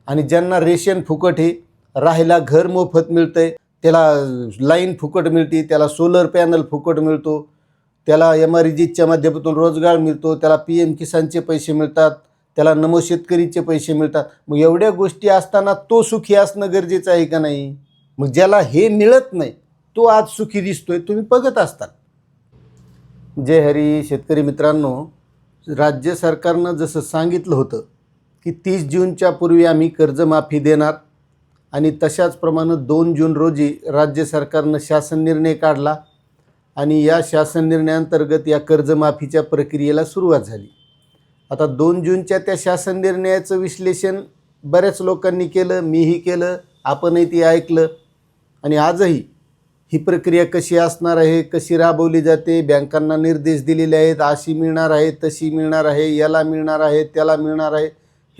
आणि ज्यांना रेशन फुकट आहे, राहायला घर मोफत मिळतं आहे, त्याला लाईन फुकट मिळते, त्याला सोलर पॅनल फुकट मिळतो, त्याला MRGच्या माध्यमातून रोजगार मिळतो, त्याला PM किसानचे पैसे मिळतात, त्याला नमो शेतकरीचे पैसे मिळतात. मग एवढ्या गोष्टी असताना तो सुखी असणं गरजेचं आहे का नाही? मग ज्याला हे मिळत नाही तो आज सुखी दिसतोय, तुम्ही बघत असतात. जय हरी. शेतकरी मित्रांनो, राज्य सरकारनं जसं सांगितलं होतं की 30 जूनच्या पूर्वी आम्ही कर्जमाफी देणार आणि तशाच प्रमाणे 2 जून रोजी राज्य सरकारनं शासन निर्णय काढला आणि या शासन निर्णयाअंतर्गत या कर्जमाफीच्या प्रक्रियेला सुरुवात झाली. आता 2 जूनच्या त्या शासन निर्णयाचं विश्लेषण बऱ्याच लोकांनी केलं, मीही केलं, आपणही ते ऐकलं. आणि आजही ही प्रक्रिया कशी असणार आहे, कशी राबवली जाते, बँकांना निर्देश दिलेले आहेत, अशी मिळणार आहे, तशी मिळणार आहे, याला मिळणार आहे, त्याला मिळणार आहे,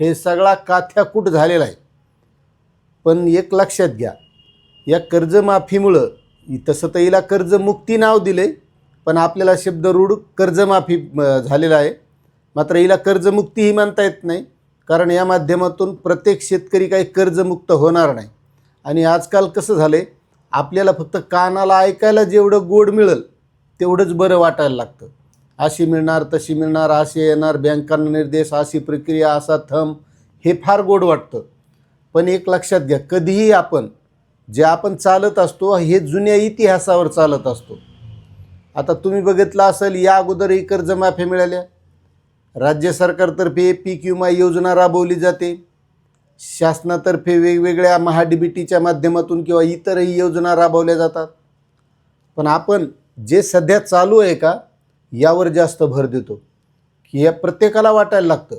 हे सगळा काथ्याकूट झालेला आहे. पण एक लक्षात घ्या, या कर्जमाफीमुळं, तसं तर हिला कर्जमुक्ती नाव दिले, पण आपल्याला शब्द रूढ कर्जमाफी झालेला आहे. मात्र हिला कर्जमुक्तीही म्हणता येत नाही, कारण या माध्यमातून प्रत्येक शेतकरी काही कर्जमुक्त होणार नाही. आणि आजकाल कसं झालं आहे, आपल्याला फक्त कानाला ऐकायला जेवढं गोड मिळेल तेवढंच बरं वाटायला लागतं. अशी मिळणार, तशी मिळणार, असे येणार, बँकांना निर्देश, अशी प्रक्रिया, असा थंब, हे फार गोड वाटतं. पण एक लक्षात घ्या, कधीही आपण चालत असतो हे जुन्या इतिहासावर चालत असतो. आता तुम्ही बघितलं असेल, या अगोदरही कर्जमाफी मिळाल्या, राज्य सरकारतर्फे पीक विमा योजना राबवली जाते, शासनातर्फे वेगवेगळ्या MHDBTच्या माध्यमातून किंवा इतरही योजना राबवल्या जातात. पण आपण जे सध्या चालू आहे का यावर जास्त भर देतो, की या प्रत्येकाला वाटायला लागतं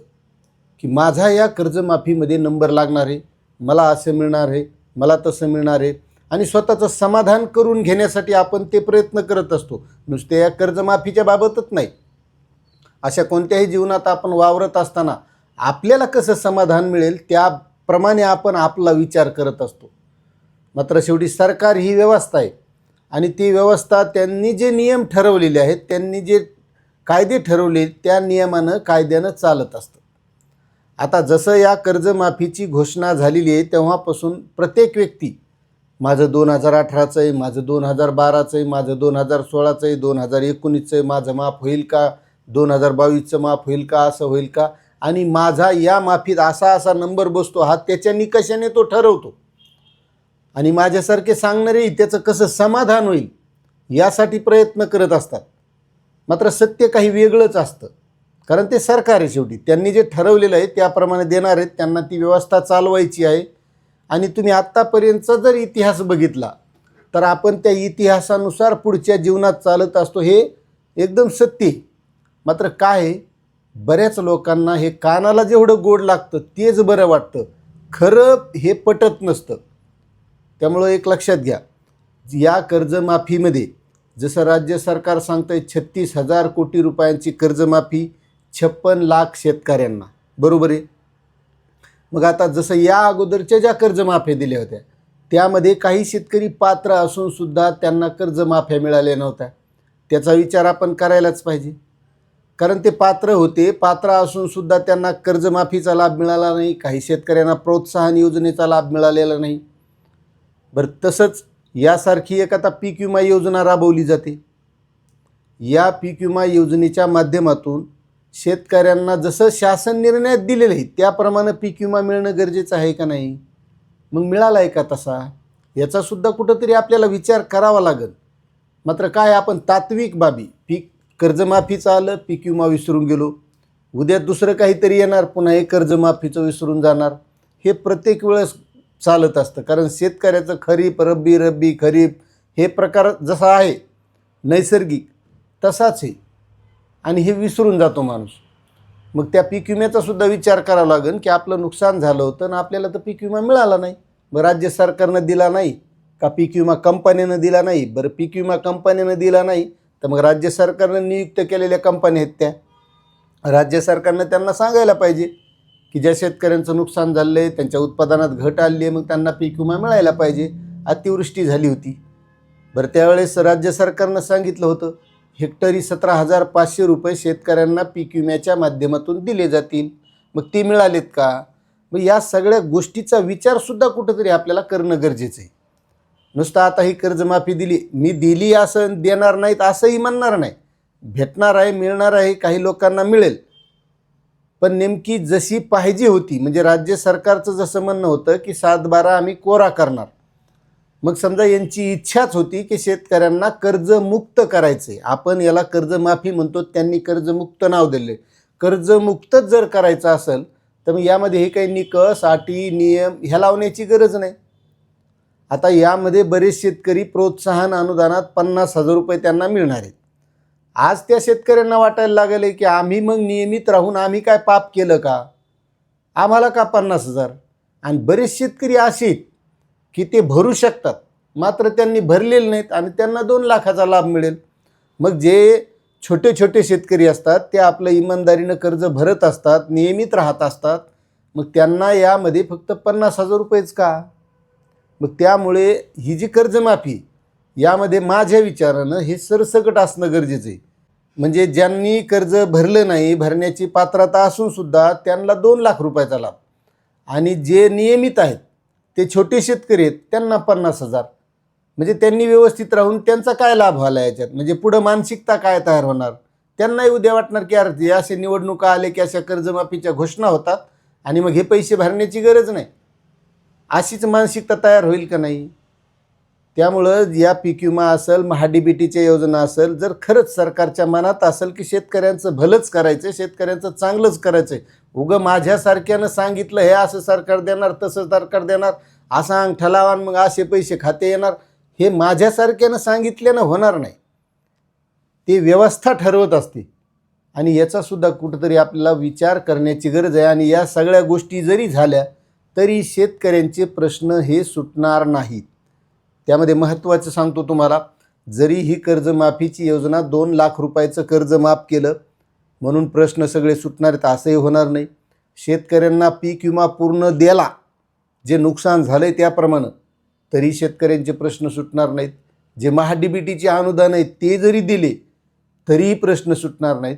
की माझा या कर्जमाफीमध्ये नंबर लागणार आहे, मला असं मिळणार आहे, मला तसं मिळणार आहे, आणि स्वतःचं समाधान करून घेण्यासाठी आपण ते प्रयत्न करत असतो. नुसते या कर्जमाफीच्या बाबतच नाही, अशा कोणत्याही जीवनात आपण वावरत असताना आपल्याला कसं समाधान मिळेल त्याप्रमाणे आपण आपला विचार करत असतो. मात्र शेवटी सरकार ही व्यवस्था आहे आणि ती व्यवस्था त्यांनी जे नियम ठरवलेले आहेत, त्यांनी जे कायदे ठरवले त्या नियमानं, कायद्यानं चालत असतं. आता जसं या कर्जमाफीची घोषणा झालेली आहे तेव्हापासून प्रत्येक व्यक्ती, माझं 2018चं आहे, माझं 2012चं आहे, माझं 2016चं आहे, 2019चं आहे, माझं माफ होईल का, 2022चं माफ होईल का, असं होईल का, आणि माझा या माफीत असा नंबर बसतो, हा त्याच्या निकषाने तो ठरवतो. आणि माझ्यासारखे सांगणारे त्याचं कसं समाधान होईल यासाठी प्रयत्न करत असतात. मात्र सत्य काही वेगळंच असतं, कारण ते सरकार आहे, शेवटी त्यांनी जे ठरवलेलं आहे त्याप्रमाणे देणार आहेत, त्यांना ती व्यवस्था चालवायची आहे. आणि तुम्ही आत्तापर्यंतचा जर इतिहास बघितला तर आपण त्या इतिहासानुसार पुढच्या जीवनात चालत असतो, हे एकदम सत्य आहे. मात्र काय आहे, बऱ्याच लोकांना हे कानाला जेवढं गोड लागतं तेच बरं वाटतं, खरं हे पटत नसतं. त्यामुळं एक लक्षात घ्या, या कर्जमाफीमध्ये जसं राज्य सरकार सांगतं आहे 36,000 कोटी रुपयांची कर्जमाफी 56 लाख शेतकऱ्यांना, बरोबर आहे. मग आता जसं या अगोदरच्या ज्या कर्जमाफ्या दिल्या होत्या त्यामध्ये काही शेतकरी पात्र असूनसुद्धा त्यांना कर्जमाफ्या मिळाल्या नव्हत्या, त्याचा विचार आपण करायलाच पाहिजे. कारण ते पात्र होते, पात्र असूनसुद्धा त्यांना कर्जमाफीचा लाभ मिळाला नाही, काही शेतकऱ्यांना प्रोत्साहन योजनेचा लाभ मिळालेला नाही. बरं, तसंच यासारखी एक आता पीक विमा योजना राबवली जाते. या पीक विमा योजनेच्या माध्यमातून शेतकऱ्यांना जसं शासन निर्णयात दिलेलं आहे त्याप्रमाणे पीक विमा मिळणं गरजेचं आहे का नाही? मग मिळाला आहे का तसा? याचासुद्धा कुठंतरी आपल्याला विचार करावा लागेल. मात्र काय, आपण तात्विक बाबी, पीक कर्जमाफीचं आलं, पीक विमा विसरून गेलो, उद्या दुसरं काहीतरी येणार, पुन्हा हे कर्जमाफीचं विसरून जाणार, हे प्रत्येक वेळेस चालत असतं. कारण शेतकऱ्याचं खरीप, रब्बी खरीप हे प्रकार जसा आहे नैसर्गिक तसाच आहे, आणि हे विसरून जातो माणूस. मग त्या पीक विम्याचासुद्धा विचार करावा लागेल की आपलं नुकसान झालं होतं आणि आपल्याला तर पीक विमा मिळाला नाही. मग राज्य सरकारनं दिला नाही का पीक विमा कंपनीनं दिला नाही? बरं, पीक विमा कंपनीनं दिला नाही तर मग राज्य सरकारनं नियुक्त केलेल्या कंपन्या आहेत त्या, राज्य सरकारनं त्यांना सांगायला पाहिजे की ज्या शेतकऱ्यांचं नुकसान झालं आहे, त्यांच्या उत्पादनात घट आली आहे, मग त्यांना पीक विमा मिळायला पाहिजे. अतिवृष्टी झाली होती, बरं त्यावेळेस राज्य सरकारनं सांगितलं होतं हेक्टरी 17,500 रुपये शेतकऱ्यांना पीक विम्याच्या माध्यमातून दिले जातील. मग ते मिळालेत का? मग या सगळ्या गोष्टीचा विचारसुद्धा कुठंतरी आपल्याला करणं गरजेचं आहे. नुसतं आता ही कर्जमाफी दिली, मी दिली असं देणार नाहीत असंही म्हणणार नाही. भेटणार आहे, मिळणार आहे, काही लोकांना मिळेल. पण नेमकी जशी पाहिजे होती, म्हणजे राज्य सरकारचं जसं म्हणणं होतं की 7/12 आम्ही कोरा करणार. मग समजा यांची इच्छाच होती की शेतकऱ्यांना कर्जमुक्त करायचं आहे. आपण याला कर्जमाफी म्हणतो, त्यांनी कर्जमुक्त नाव दिले. कर्जमुक्तच जर करायचं असेल तर मग यामध्ये हे काही निकष, अटी, नियम ह्या लावण्याची गरज नाही. आता यामध्ये बरेच शेतकरी प्रोत्साहन अनुदानात 50,000 रुपये त्यांना मिळणार आहेत. आज त्या शेतकऱ्यांना वाटायला लागले की आम्ही मग नियमित राहून आम्ही काय पाप केलं का, आम्हाला का 50,000. आणि बरेच शेतकरी असे आहेत की ते भरू शकतात, मात्र त्यांनी भरलेले नाहीत आणि त्यांना 2 लाखाचा लाभ मिळेल. मग जे छोटे छोटे शेतकरी असतात ते आपलं इमानदारीनं कर्ज भरत असतात, नियमित राहत असतात, मग त्यांना यामध्ये फक्त 50,000 रुपयेच का. मग त्यामुळे ही जी कर्जमाफी यामध्ये माझ्या विचारानं हे सरसकट असणं गरजेचं आहे. म्हणजे ज्यांनी कर्ज भरलं नाही, भरण्याची पात्रता असूनसुद्धा त्यांना 2 लाख रुपयाचा लाभ, आणि जे नियमित आहेत ते छोटे शेतकरी आहेत त्यांना 50,000. म्हणजे त्यांनी व्यवस्थित राहून त्यांचा काय लाभ व्हायला याच्यात, म्हणजे पुढं मानसिकता काय तयार होणार. त्यांनाही उद्या वाटणार की यार हे असे निवडणुका आले की अशा कर्जमाफीच्या घोषणा होतात आणि मग हे पैसे भरण्याची गरज नाही, अशीच मानसिकता तयार होईल का नाही. त्यामुळं या पीक विमा असेल, महाडीबीटीच्या योजना असेल, जर खरंच सरकारच्या मनात असेल की शेतकऱ्यांचं भलंच करायचं, शेतकऱ्यांचं चांगलंच करायचं आहे, उगं माझ्यासारख्यानं सांगितलं हे असं सरकार देणार, तसं सरकार देणार, असा अंगठा लावा मग असे पैसे खाते येणार, हे माझ्यासारख्यानं सांगितल्यानं होणार नाही. ते व्यवस्था ठरवत असते आणि याचासुद्धा कुठंतरी आपल्याला विचार करण्याची गरज आहे. आणि या सगळ्या गोष्टी जरी झाल्या तरी शेतकऱ्यांचे प्रश्न हे सुटणार नाहीत. त्यामध्ये महत्त्वाचं सांगतो तुम्हाला, जरी ही कर्जमाफीची योजना 2 लाख रुपयाचं कर्ज माफ केलं म्हणून प्रश्न सगळे सुटणार आहेत असंही होणार नाही. शेतकऱ्यांना पीक विमा पूर्ण द्याला, जे नुकसान झालं आहे त्याप्रमाणे, तरी शेतकऱ्यांचे प्रश्न सुटणार नाहीत. जे महाडीबीटीचे अनुदान आहेत ते जरी दिले तरीही प्रश्न सुटणार नाहीत.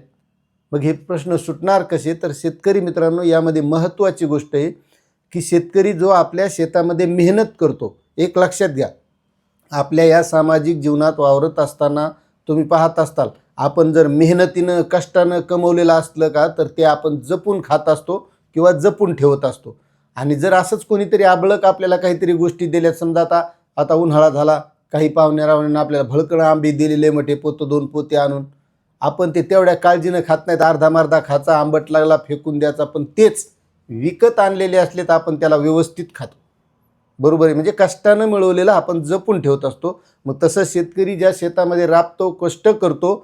मग हे प्रश्न सुटणार कसे, तर शेतकरी मित्रांनो यामध्ये महत्त्वाची गोष्ट आहे की शेतकरी जो आपल्या शेतामध्ये मेहनत करतो, एक लक्षात घ्या, आपल्या या सामाजिक जीवनात वावरत असताना तुम्ही पाहत असताल, आपण जर मेहनतीनं कष्टानं कमवलेलं असलं का तर ते आपण जपून खात असतो किंवा जपून ठेवत असतो. आणि जर असंच कोणीतरी आबळक आपल्याला काहीतरी गोष्टी दिल्या, समजा आता उन्हाळा झाला, काही पाहुण्यारावण्यांना आपल्याला भळकळं आंबे दिलेले मोठे पोतं 2 पोते आणून, आपण ते तेवढ्या काळजीनं खात नाहीत, अर्धा खायचा, आंबट लागला फेकून द्यायचा. पण तेच विकत आणलेले असले तर आपण त्याला व्यवस्थित खातो, बरोबर आहे. म्हणजे कष्टानं मिळवलेलं आपण जपून ठेवत असतो. मग तसं शेतकरी ज्या शेतामध्ये राबतो, कष्ट करतो,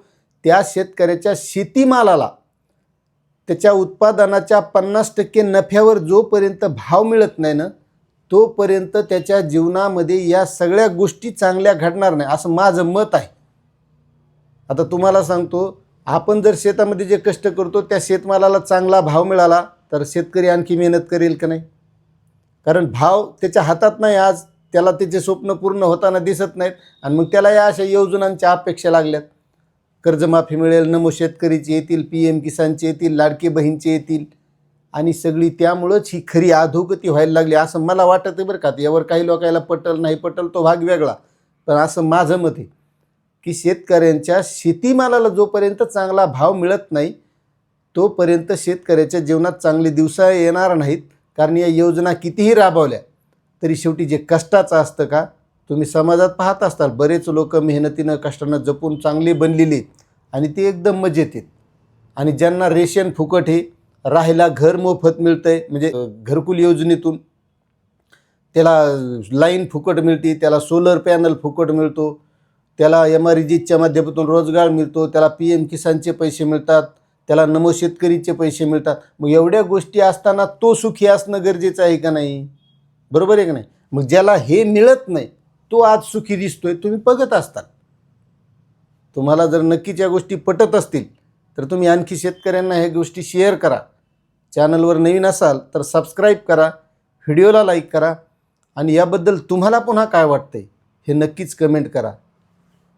त्या शेतकऱ्याच्या शेतीमालाला त्याच्या उत्पादनाच्या 50% नफ्यावर जोपर्यंत भाव मिळत नाही ना, तोपर्यंत त्याच्या जीवनामध्ये या सगळ्या गोष्टी चांगल्या घडणार नाही, असं माझं मत आहे. आता तुम्हाला सांगतो, आपण जर शेतामध्ये जे कष्ट करतो त्या शेतमालाला चांगला भाव मिळाला तर शेतकरी आणखी मेहनत करेल का नाही. कारण भाव त्याच्या हातात नाही आज, त्याला त्याचे स्वप्न पूर्ण होताना दिसत नाहीत आणि मग त्याला या अशा योजनांच्या अपेक्षा लागल्यात. कर्जमाफी मिळेल, नमो शेतकरीचे येतील, PM किसानचे येतील, लाडके बहीणचे येतील, आणि सगळी त्यामुळंच ही खरी अधोगती व्हायला लागली असं मला वाटतं आहे बरं का. यावर काही लोकांना पटल नाही पटल तो भाग वेगळा, पण असं माझं मत आहे की शेतकऱ्यांच्या शेतीमालाला जोपर्यंत चांगला भाव मिळत नाही तोपर्यंत शेतकऱ्याच्या जीवनात चांगले दिवस येणार नाहीत. कारण या योजना कितीही राबवल्या तरी शेवटी जे कष्टाचं असतं का, तुम्ही समाजात पाहत असताल, बरेच लोक मेहनतीनं कष्टानं जपून चांगले बनलेले आणि ते एकदम मजेत आहेत. आणि ज्यांना रेशन फुकट आहे, राहायला घर मोफत मिळतं आहे, म्हणजे घरकुल योजनेतून त्याला लाईन फुकट मिळते, त्याला सोलर पॅनल फुकट मिळतो, त्याला MRGच्या माध्यमातून रोजगार मिळतो, त्याला PM किसानचे पैसे मिळतात, त्याला नमो शेतकरीचे पैसे मिळतात. मग एवढ्या गोष्टी असताना तो सुखी असणं गरजेचं आहे का नाही, बरोबर आहे का नाही. मग ज्याला हे मिळत नाही तो आज सुखी दिसतोय, तुम्ही बघत असतात. तुम्हाला जर नक्कीच या गोष्टी पटत असतील तर तुम्ही आणखी शेतकऱ्यांना ह्या गोष्टी शेअर करा. चॅनलवर नवीन असाल तर सबस्क्राईब करा, व्हिडिओला लाईक करा, आणि याबद्दल तुम्हाला पुन्हा काय वाटतंय हे नक्कीच कमेंट करा.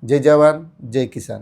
जय जवान, जय किसान.